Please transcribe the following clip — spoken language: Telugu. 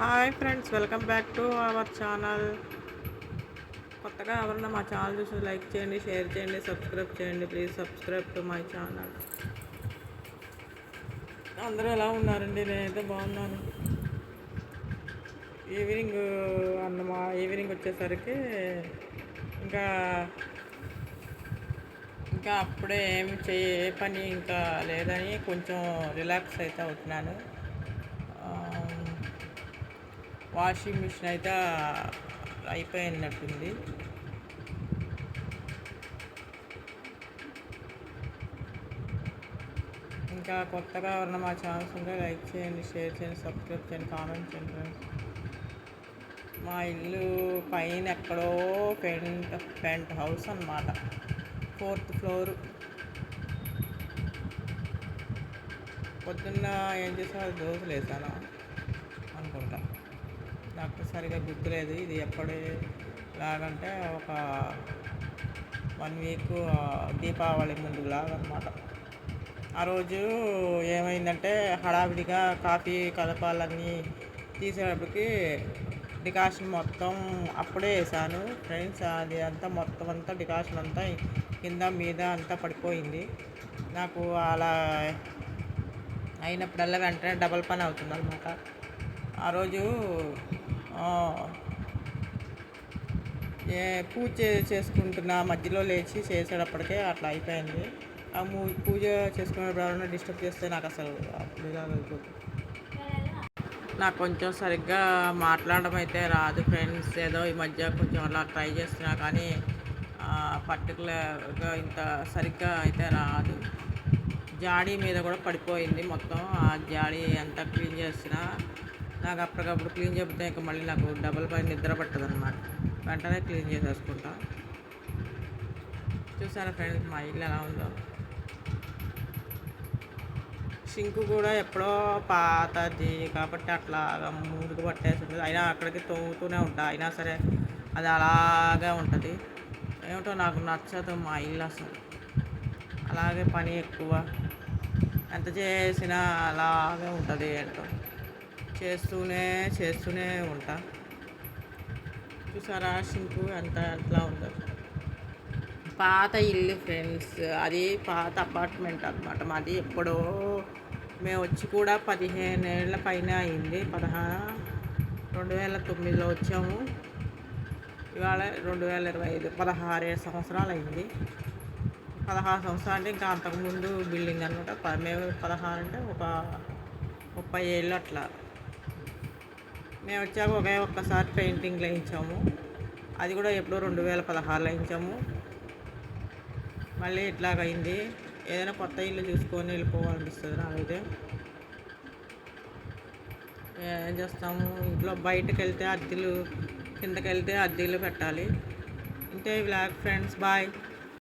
Hi friends, welcome back to our channel. కొత్తగా ఎవరన్నా మా ఛానల్ చూసి లైక్ చేయండి, షేర్ చేయండి, సబ్స్క్రైబ్ చేయండి. Please subscribe to my channel. అందరూ ఎలా ఉన్నారండి? నేనైతే బాగున్నాను. ఈవినింగ్ ఈవినింగ్ వచ్చేసరికి ఇంకా ఇంకా అప్పుడే ఏ పని ఇంకా లేదని కొంచెం రిలాక్స్ అయితే అవుతున్నాను. వాషింగ్ మిషన్ అయితే అయిపోయినట్టుంది. ఇంకా కొత్తగా ఎవరన్నా మా ఛానల్స్ ఉంటే లైక్ చేయండి, షేర్ చేయండి, సబ్స్క్రైబ్ చేయండి, కామెంట్ చేయండి ఫ్రెండ్స్. మా ఇల్లు పైన ఎక్కడో పెంట్ హౌస్ అన్నమాట, 4th ఫ్లోరు. పొద్దున్న ఏం చేసాను, దోశలు వేసాను అనుకుంటా, నాకు సరిగా గుర్తులేదు. ఇది ఎప్పటిలాగంటే ఒక 1 వీక్ దీపావళి ముందులాగా అనమాట. ఆ రోజు ఏమైందంటే హడావిడిగా కాఫీ కలపాలన్నీ తీసేటప్పటికి డికాషన్ మొత్తం అప్పుడే వేసాను ఫ్రెండ్స్. అది అంతా మొత్తం అంతా డికాషన్ అంతా కింద మీద అంతా పడిపోయింది. నాకు అలా అయినప్పుడల్లా వెంటనే డబల్ పని అవుతుంది అనమాట. ఆ రోజు పూజ చేసుకుంటున్న మధ్యలో లేచి చేసేటప్పటికే అట్లా అయిపోయింది. ఆ పూజ చేసుకునేటప్పుడు ఎవరైనా డిస్టర్బ్ చేస్తే నాకు అసలు అప్పుడు ఇలా అయిపోతుంది. నాకు కొంచెం సరిగ్గా మాట్లాడడం అయితే రాదు ఫ్రెండ్స్. ఏదో ఈ మధ్య కొంచెం అలా ట్రై చేస్తున్నా కానీ పర్టికులర్గా ఇంత సరిగ్గా అయితే రాదు. జాడీ మీద కూడా పడిపోయింది మొత్తం. ఆ జాడీ అంతా క్లీన్ చేస్తున్నా. నాకు అప్పటికప్పుడు క్లీన్ చేయకపోతే ఇంకా మళ్ళీ నాకు డబల్ పైన నిద్ర పట్టదు అనమాట. వెంటనే క్లీన్ చేసేసుకుంటా. చూసారా ఫ్రెండ్స్ మా ఇల్లు ఎలా ఉందో. సింకు కూడా ఎప్పుడో పాతది కాబట్టి అట్లాగా ముందుకు పట్టేసింది. అయినా అక్కడికి తోముతూనే ఉంటా, అయినా సరే అది అలాగే ఉంటుంది. ఏమిటో నాకు నచ్చదు మా ఇల్లు అసలు. అలాగే పని ఎక్కువ, ఎంత చేసినా అలాగే ఉంటుంది. ఏంటో చేస్తూనే ఉంటా. చూసారా సింకు ఎట్లా ఉందో. పాత ఇల్లు ఫ్రెండ్స్, అది పాత అపార్ట్మెంట్ అనమాట మాది. ఎప్పుడో మేము వచ్చి కూడా 15 ఏళ్ళ పైన అయింది. 2009లో వచ్చాము. ఇవాళ 2025, 16 సంవత్సరాలు అయింది. 16 సంవత్సరాలు అంటే ఇంకా అంతకుముందు బిల్డింగ్ అనమాట. మేము 16 అంటే ఒక 30 ఏళ్ళు అట్లా. మేము వచ్చాక ఒక్కసారి పెయింటింగ్ వేయించాము. అది కూడా ఎప్పుడో 2016లో వేయించాము. మళ్ళీ ఇట్లాగైంది. ఏదైనా కొత్త ఇల్లు చూసుకొని వెళ్ళిపోవాలనిపిస్తుంది నాకైతే. ఏం చేస్తాము, ఇంట్లో బయటకు వెళ్తే అద్దెలు, కిందకి వెళ్తే అద్దెలు పెట్టాలి. ఇంతే వ్లాగ్ ఫ్రెండ్స్, బాయ్.